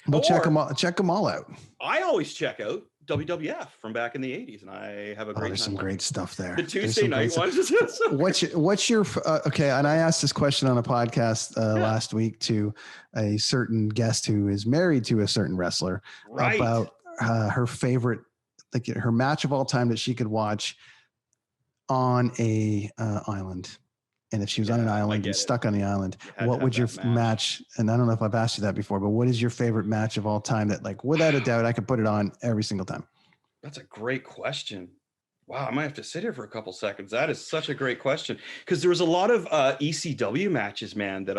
We'll check them all out. I always check out WWF from back in the 80s, and I have a great there's some great stuff there. The Tuesday night ones. What's your okay? And I asked this question on a podcast last week to a certain guest who is married to a certain wrestler about her favorite, like her match of all time that she could watch on a island. And if she was on an island and stuck on the island, what would your match? And I don't know if I've asked you that before, but what is your favorite match of all time that, like, without a doubt, I could put it on every single time? That's a great question. Wow, I might have to sit here for a couple seconds. That is such a great question, because there was a lot of ECW matches, man. That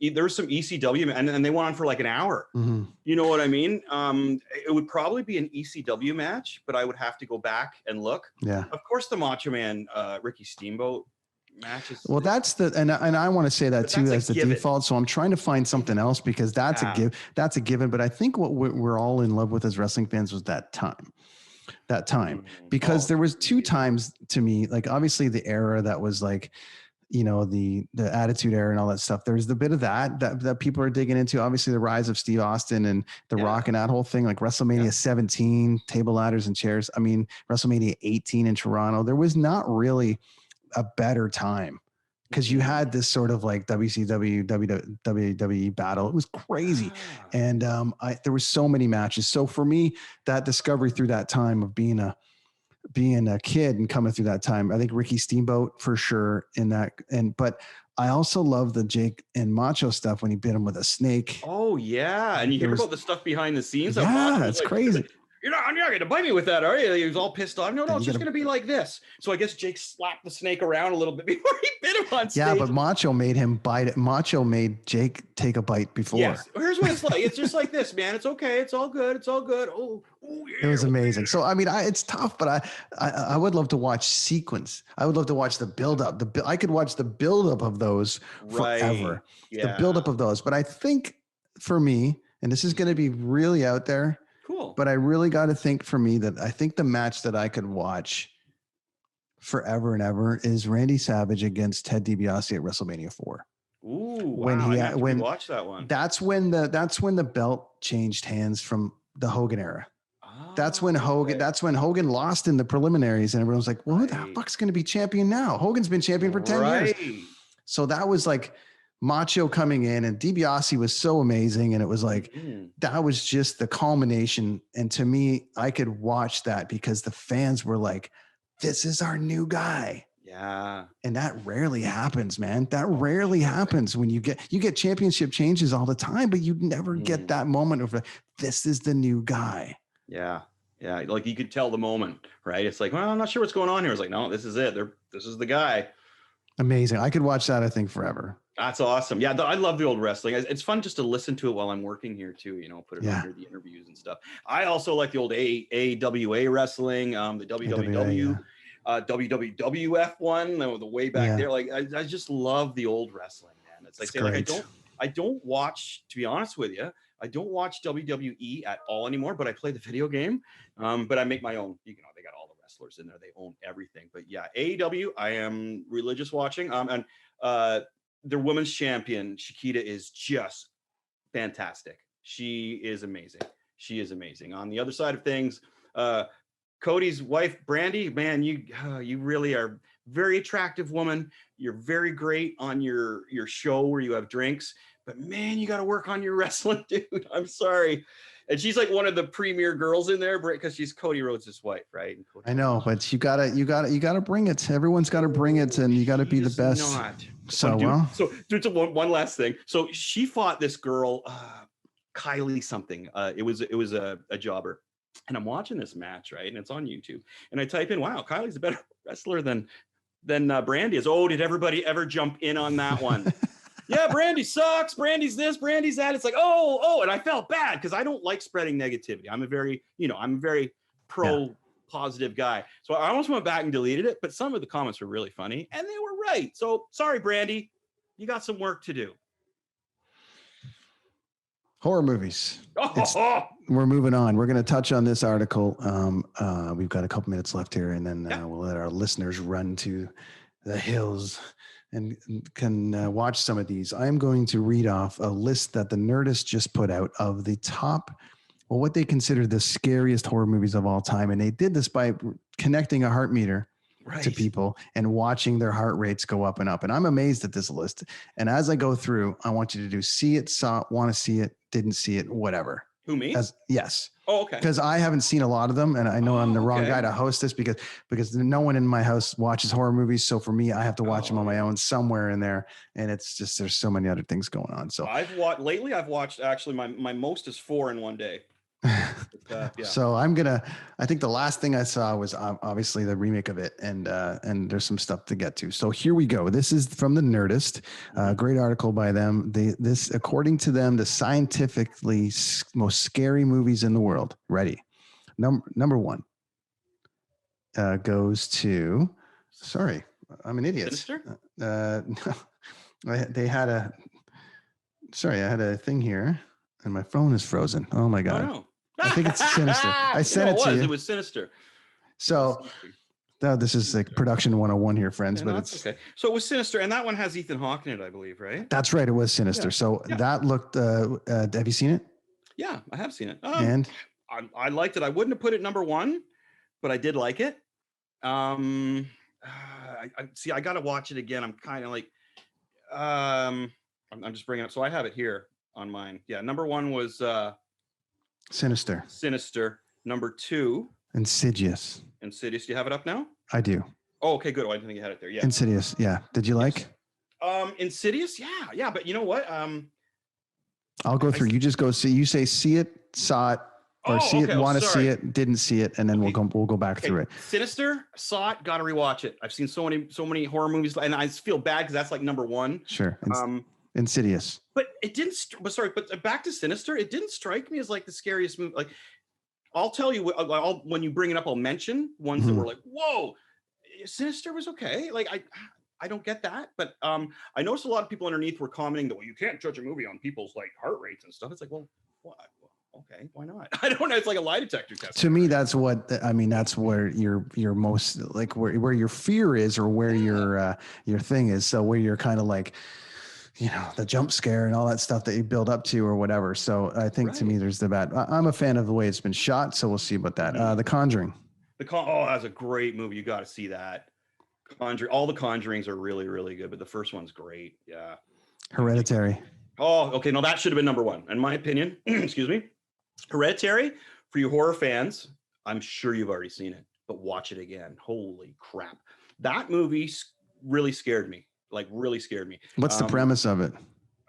there was some ECW, and they went on for like an hour. Mm-hmm. You know what I mean? It would probably be an ECW match, but I would have to go back and look. Yeah. Of course, the Macho Man, Ricky Steamboat matches. Well, that's and I want to say that too as the default. So I'm trying to find something else, because that's a given. But I think what we're all in love with as wrestling fans was that time, because there was two times to me, like obviously the era that was like, you know, the Attitude Era and all that stuff. There's the bit of that people are digging into. Obviously the rise of Steve Austin and The Rock and that whole thing, like WrestleMania 17, table ladders and chairs. I mean, WrestleMania 18 in Toronto. There was not really a better time, because you had this sort of like WCW, WWE battle. It was crazy. And there was so many matches. So for me, that discovery through that time of being a kid and coming through that time, I think Ricky Steamboat for sure in that. But I also love the Jake and Macho stuff when he bit him with a snake. Oh yeah. And you hear about the stuff behind the scenes. Yeah, it's crazy. You're not going to bite me with that, are you? He was all pissed off. No, it's just going to be like this. So I guess Jake slapped the snake around a little bit before he bit him on stage. Yeah, but Macho made him bite it. Macho made Jake take a bite before. Yes. Here's what it's like. It's just like this, man. It's okay. It's all good. It's all good. Oh yeah. It was amazing. So, I mean, it's tough, but I would love to watch sequence. I would love to watch the buildup. I could watch the buildup of those forever. Yeah. The buildup of those. But I think for me, and this is going to be really out there, cool, but I really got to think for me that I think the match that I could watch forever and ever is Randy Savage against Ted DiBiase at WrestleMania 4. Ooh, wow. When watch that one. That's when the belt changed hands from the Hogan era. That's when Hogan lost in the preliminaries, and everyone was like, well, who the fuck's going to be champion now? Hogan's been champion for 10 years. So that was like Macho coming in, and DiBiase was so amazing. And it was like, that was just the culmination. And to me, I could watch that because the fans were like, this is our new guy. Yeah. And that rarely happens, man. That rarely happens when you get championship changes all the time, but you never get that moment of this is the new guy. Yeah. Yeah. Like you could tell the moment, right? It's like, well, I'm not sure what's going on here. It's like, no, this is it. This is the guy. Amazing. I could watch that, I think, forever. That's awesome. Yeah. I love the old wrestling. It's fun just to listen to it while I'm working here too, put it under the interviews and stuff. I also like the old AWA wrestling, the WWW. WWF one, the way back there. Like I just love the old wrestling, man. It's like I don't watch, to be honest with you, I don't watch WWE at all anymore, but I play the video game. But I make my own, they got all the wrestlers in there. They own everything. But yeah, AEW, I am religious watching. And their women's champion, Shakita, is just fantastic. She is amazing. On the other side of things, Cody's wife, Brandy, man, you really are very attractive woman. You're very great on your show where you have drinks, but man, you got to work on your wrestling, dude. I'm sorry. And she's like one of the premier girls in there because she's Cody Rhodes' wife, right? I know, but you gotta bring it. Everyone's got to bring it, and you got to be the best. So one last thing. So she fought this girl, Kylie something. It was a jobber. And I'm watching this match, right? And it's on YouTube. And I type in, wow, Kylie's a better wrestler than Brandy is. Oh, did everybody ever jump in on that one? Yeah, Brandy sucks. Brandy's this, Brandy's that. It's like, oh, and I felt bad because I don't like spreading negativity. I'm a very pro positive guy. So I almost went back and deleted it, but some of the comments were really funny and they were right. So sorry, Brandy, you got some work to do. Horror movies. We're moving on. We're going to touch on this article. We've got a couple minutes left here, and then we'll let our listeners run to the hills and can watch some of these, I'm going to read off a list that the Nerdist just put out of the top, well, what they consider the scariest horror movies of all time. And they did this by connecting a heart meter to people and watching their heart rates go up and up. And I'm amazed at this list. And as I go through, I want you to do see it, saw it, want to see it, didn't see it, whatever. Who, me? Yes. Oh, okay. Because I haven't seen a lot of them, and I know I'm the wrong guy to host this because no one in my house watches horror movies. So for me, I have to watch them on my own somewhere in there, and it's just there's so many other things going on. So I've watched actually my most is 4 in one day. So I think the last thing I saw was obviously the remake of it, and there's some stuff to get to. So here we go. This is from the Nerdist, great article by them. This, according to them, the scientifically most scary movies in the world. Ready? Number one goes to. Sorry, I'm an idiot. Sinister? No, I had a thing here, and my phone is frozen. Oh my god. Oh, no. I think it's Sinister. I sent it to you. It was Sinister. So this is like production 101 here, friends, but it's okay. So it was Sinister, and that one has Ethan Hawke in it, I believe, right? That's right. It was Sinister. Yeah. So that looked. Have you seen it? Yeah, I have seen it. And I liked it. I wouldn't have put it number one, but I did like it. I see. I got to watch it again. I'm kind of like, I'm just bringing it up. So I have it here on mine. Yeah, number one was. Sinister. Number 2. Insidious. Do you have it up now? I do. Oh, okay, good. I didn't think you had it there. Yeah. Insidious. Yeah. Did you like? Insidious. Yeah. But you know what? I'll go through. You just go see. You say see it, saw it, or see it, want to see it, didn't see it, and then we'll go back through it. Sinister, saw it, got to rewatch it. I've seen so many horror movies, and I feel bad because that's like number 1. Sure. Insidious. But it didn't. But back to Sinister, it didn't strike me as like the scariest movie. Like, I'll tell you, when you bring it up, I'll mention ones that were like, whoa, Sinister was okay. Like, I don't get that, but I noticed a lot of people underneath were commenting that, well, you can't judge a movie on people's like heart rates and stuff. It's like, well, okay, why not? I don't know. It's like a lie detector test. To me, that's that's where your most like where your fear is, or where your thing is. So where you're kind of like, the jump scare and all that stuff that you build up to or whatever. So I think to me, there's the bad. I'm a fan of the way it's been shot. So we'll see about that. The Conjuring. That's a great movie. You got to see that. Conjuring. All the Conjurings are really, really good, but the first one's great. Yeah. Hereditary. Oh, okay. No, that should have been number 1, in my opinion. Excuse me. Hereditary, for you horror fans, I'm sure you've already seen it, but watch it again. Holy crap. That movie really scared me. Like, really scared me. What's the premise of it?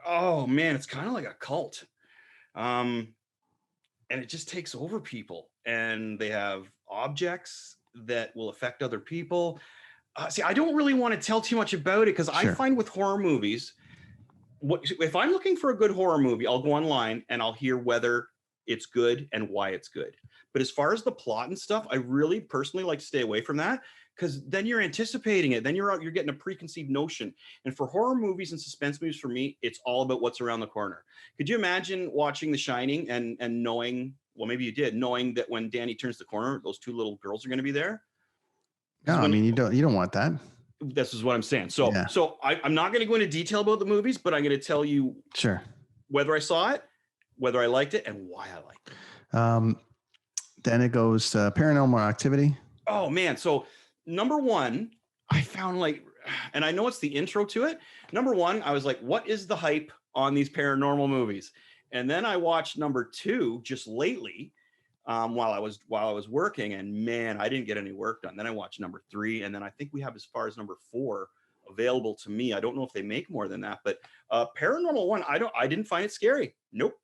Oh man, it's kind of like a cult. And it just takes over people, and they have objects that will affect other people. See, I don't really want to tell too much about it, because I find with horror movies, if I'm looking for a good horror movie, I'll go online and I'll hear whether it's good and why it's good. But as far as the plot and stuff, I really personally like to stay away from that, because then you're anticipating it. Then you're getting a preconceived notion. And for horror movies and suspense movies, for me, it's all about what's around the corner. Could you imagine watching The Shining and knowing, well, maybe you did, knowing that when Danny turns the corner, those 2 little girls are going to be there? No, I mean, you don't want that. This is what I'm saying. So, I'm not going to go into detail about the movies, but I'm going to tell you whether I saw it, whether I liked it, and why I liked it. Then it goes to Paranormal Activity. Oh man. So number 1, I found and I know it's the intro to it. Number 1, I was like, what is the hype on these paranormal movies? And then I watched number 2 just lately, while I was working, and man, I didn't get any work done. Then I watched number 3, and then I think we have as far as number 4 available to me. I don't know if they make more than that, but Paranormal 1, I didn't find it scary. Nope.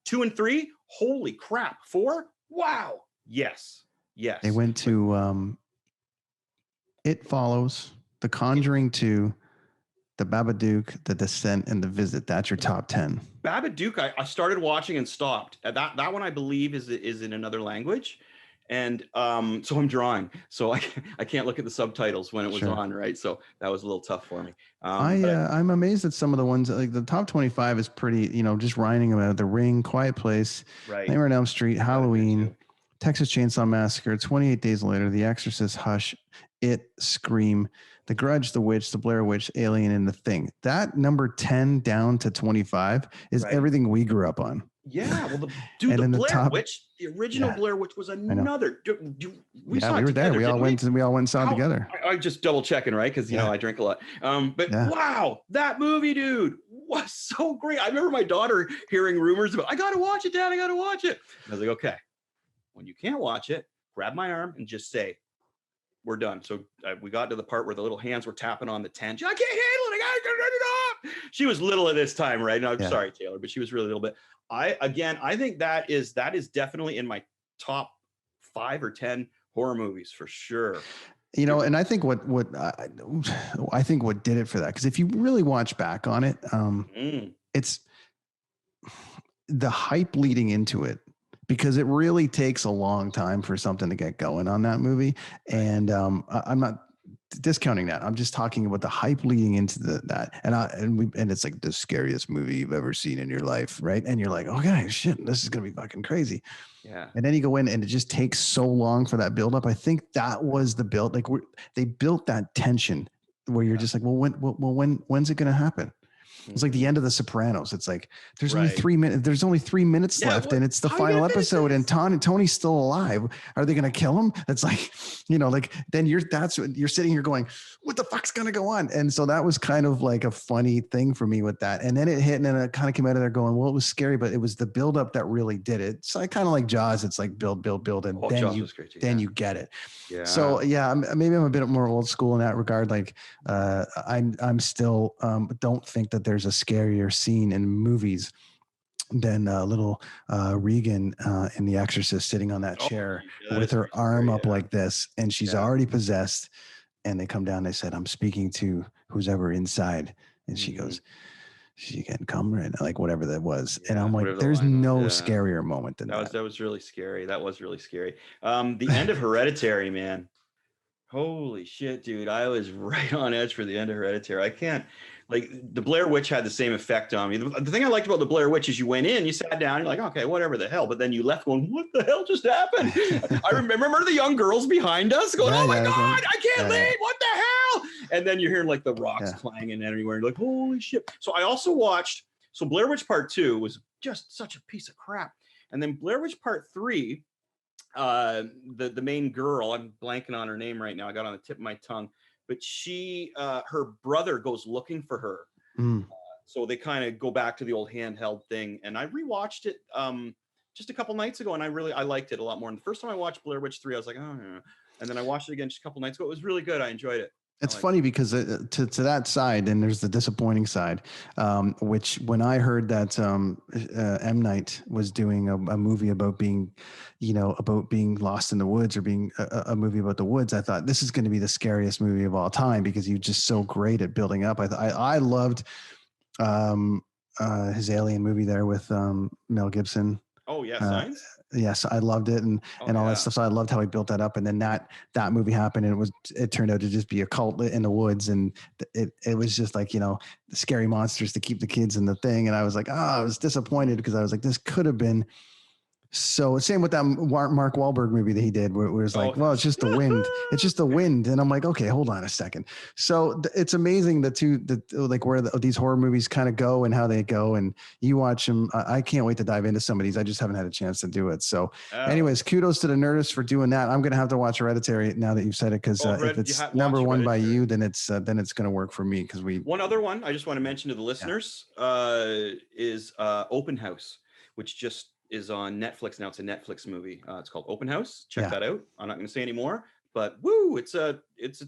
2 and 3, holy crap. 4, wow. Yes. They went to It Follows, The Conjuring 2, The Babadook, The Descent, and The Visit. That's your top 10. Babadook, I started watching and stopped. That one I believe is in another language, and so I'm drawing, so I can't look at the subtitles when it was on, right? So that was a little tough for me. I'm amazed at some of the ones. Like the top 25 is pretty, just writing about The Ring, Quiet Place, Nightmare on Elm Street, Halloween, Texas Chainsaw Massacre, 28 Days Later, The Exorcist, Hush, It, Scream, The Grudge, The Witch, The Blair Witch, Alien, and The Thing. That number 10 down to 25 is everything we grew up on. Yeah, well, the Blair Witch, the original Blair Witch was another. We were there. We all went and saw it together. I just double checking, right? Because you know I drink a lot. Wow, that movie, dude, was so great. I remember my daughter hearing rumors about, I gotta watch it, Dad. I gotta watch it. And I was like, okay, when you can't watch it, grab my arm and just say, we're done. So we got to the part where the little hands were tapping on the tent. I can't handle it. I gotta turn it off. She was little at this time, right? No, I'm sorry, Taylor, but she was really little bit. I think that is definitely in my top 5 or 10 horror movies for sure. You know, and I think what I think what did it for that, because if you really watch back on it, it's the hype leading into it, because it really takes a long time for something to get going on that movie. And I'm not discounting that. I'm just talking about the hype leading into that. And it's like the scariest movie you've ever seen in your life, right? And you're like, okay, shit, this is gonna be fucking crazy. Yeah. And then you go in and it just takes so long for that build up. I think that was the build. Like they built that tension where you're just like, when's it gonna happen? It's like the end of The Sopranos. It's like there's only 3 minutes. There's only 3 minutes left, and it's the final episode. And Tony's still alive. Are they going to kill him? It's like, you know, like then you're sitting here going, what the fuck's going to go on? And so that was kind of like a funny thing for me with that. And then it hit, and then it kind of came out of there going, well, it was scary, but it was the buildup that really did it. So I kind of like Jaws. It's like build, and then you get it. Yeah. So yeah, maybe I'm a bit more old school in that regard. Like I'm still don't think that there's a scarier scene in movies than little Regan in The Exorcist sitting on that chair with her arm up like this, and she's already possessed. And they come down, they said, I'm speaking to who's ever inside. And she goes, she can come right now, like whatever that was. And I'm like, there's no scarier moment than that. That was really scary. That was really scary. The end of Hereditary, man. Holy shit, dude. I was right on edge for the end of Hereditary. I can't, like, the Blair Witch had the same effect on me. The thing I liked about the Blair Witch is you went in, you sat down, you're like, okay, whatever the hell. But then you left going, what the hell just happened? I remember the young girls behind us going, oh my God, I can't leave. What the hell? And then you're hearing like the rocks clanging everywhere. You're like, holy shit. So I also watched, Blair Witch Part 2 was just such a piece of crap. And then Blair Witch Part 3, the main girl, I'm blanking on her name right now. I got on the tip of my tongue. But she, her brother goes looking for her. So they kind of go back to the old handheld thing. And I rewatched it just a couple nights ago, and I liked it a lot more. And the first time I watched Blair Witch 3, I was like, oh, yeah. And then I watched it again just a couple nights ago. It was really good. I enjoyed it. It's funny because to that side, and there's the disappointing side, which when I heard that M. Night was doing a movie about being, about being lost in the woods, or being a movie about the woods, I thought this is going to be the scariest movie of all time, because you're just so great at building up. I loved his Alien movie there with Mel Gibson. Oh yeah, Signs. Yes, I loved it, and all that stuff. So I loved how he built that up, and then that movie happened, and it turned out to just be a cult in the woods, and it was just like, the scary monsters to keep the kids in the thing, and I was like, I was disappointed, because I was like, this could have been. So same with that Mark Wahlberg movie that he did, where it was like, well, it's just the wind. It's just the wind. And I'm like, okay, hold on a second. So it's amazing like where these horror movies kind of go and how they go, and you watch them. I can't wait to dive into some of these. I just haven't had a chance to do it. So anyways, kudos to the Nerdists for doing that. I'm going to have to watch Hereditary now that you've said it, because if it's number one by you, then it's going to work for me, because one other one I just want to mention to the listeners is Open House, which just is on Netflix now. It's a Netflix movie. It's called Open House. Check that out. I'm not going to say any more, but it's a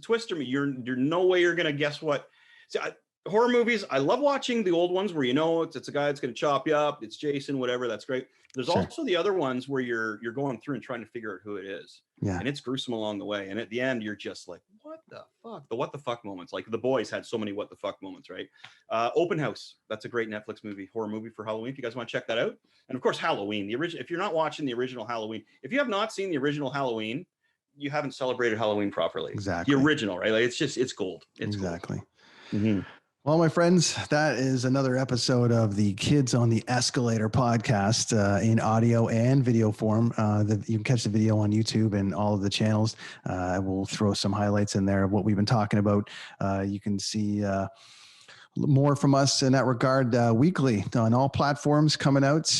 twister. You're no way you're going to guess what. See, horror movies, I love watching the old ones where it's a guy that's going to chop you up. It's Jason, whatever. That's great. There's also the other ones where you're going through and trying to figure out who it is. Yeah. And it's gruesome along the way. And at the end, you're just like, what the fuck? The what the fuck moments. Like The Boys had so many what the fuck moments, right? Open House. That's a great Netflix horror movie for Halloween. If you guys want to check that out. And of course, Halloween, the original. If you're not watching the original Halloween, if you have not seen the original Halloween, you haven't celebrated Halloween properly. Exactly. The original, right? Like it's gold. It's exactly. Gold. Mm-hmm. Well, my friends, that is another episode of the Kids on the Escalator podcast in audio and video form. You can catch the video on YouTube and all of the channels. I will throw some highlights in there of what we've been talking about. You can see more from us in that regard weekly on all platforms coming out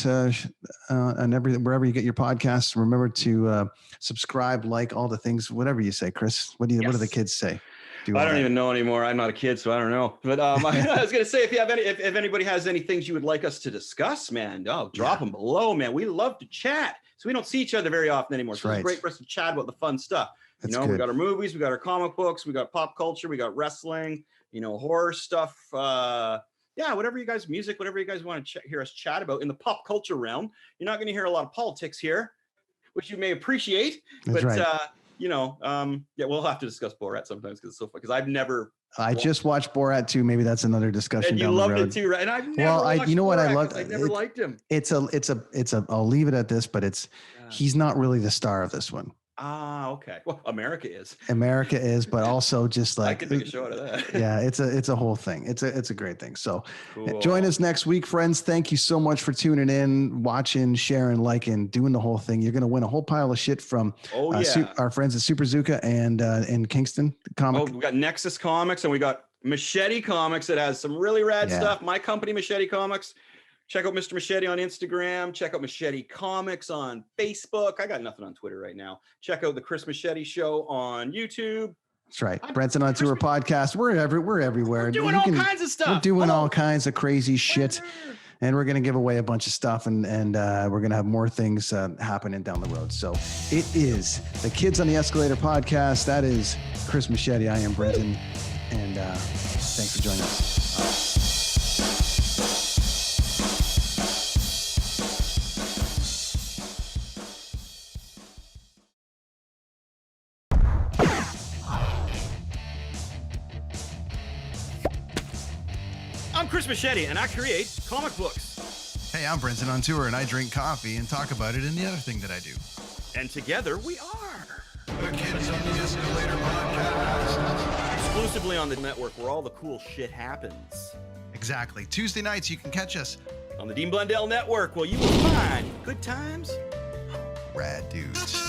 and wherever you get your podcasts. Remember to subscribe, like all the things, whatever you say, Chris. What do the kids say? I don't even know anymore. I'm not a kid, so I don't know. But I was going to say, if anybody has any things you would like us to discuss, man, drop them below, man. We love to chat. So we don't see each other very often anymore. So it's great for us to chat about the fun stuff. We got our movies, we got our comic books, we got pop culture, we got wrestling, horror stuff. Whatever you guys, music, whatever you guys want to hear us chat about in the pop culture realm. You're not going to hear a lot of politics here, which you may appreciate. That's right. We'll have to discuss Borat sometimes because it's so fun. Because I just watched Borat 2. Maybe that's another discussion. And you loved it too, right? And I've never watched Borat. I loved. I never liked him. It's a. I'll leave it at this, but he's not really the star of this one. Ah, okay. Well, America is, but also just like I could make a show out of that. Yeah, it's a whole thing. It's a great thing. So cool. Join us next week, friends. Thank you so much for tuning in, watching, sharing, liking, doing the whole thing. You're gonna win a whole pile of shit from our friends at Super Zuka and in Kingston Comic. We got Nexus Comics and we got Machete Comics that has some really rad stuff. My company, Machete Comics. Check out Mr. Machete on Instagram. Check out Machete Comics on Facebook. I got nothing on Twitter right now. Check out the Chris Machete Show on YouTube. That's right. Brenton On Tour Podcast. We're everywhere. We're doing all kinds of stuff. We're doing all kinds of crazy shit. And we're going to give away a bunch of stuff and we're going to have more things happening down the road. So it is the Kids on the Escalator Podcast. That is Chris Machete. I am Brenton. And thanks for joining us. I'm Chris Machete, and I create comic books. Hey, I'm Brenton On Tour, and I drink coffee and talk about it in the other thing that I do. And together we are the Kids on the Escalator Podcast. Exclusively on the network where all the cool shit happens. Exactly. Tuesday nights, you can catch us on the Dean Blundell Network, where you will find good times, rad dudes.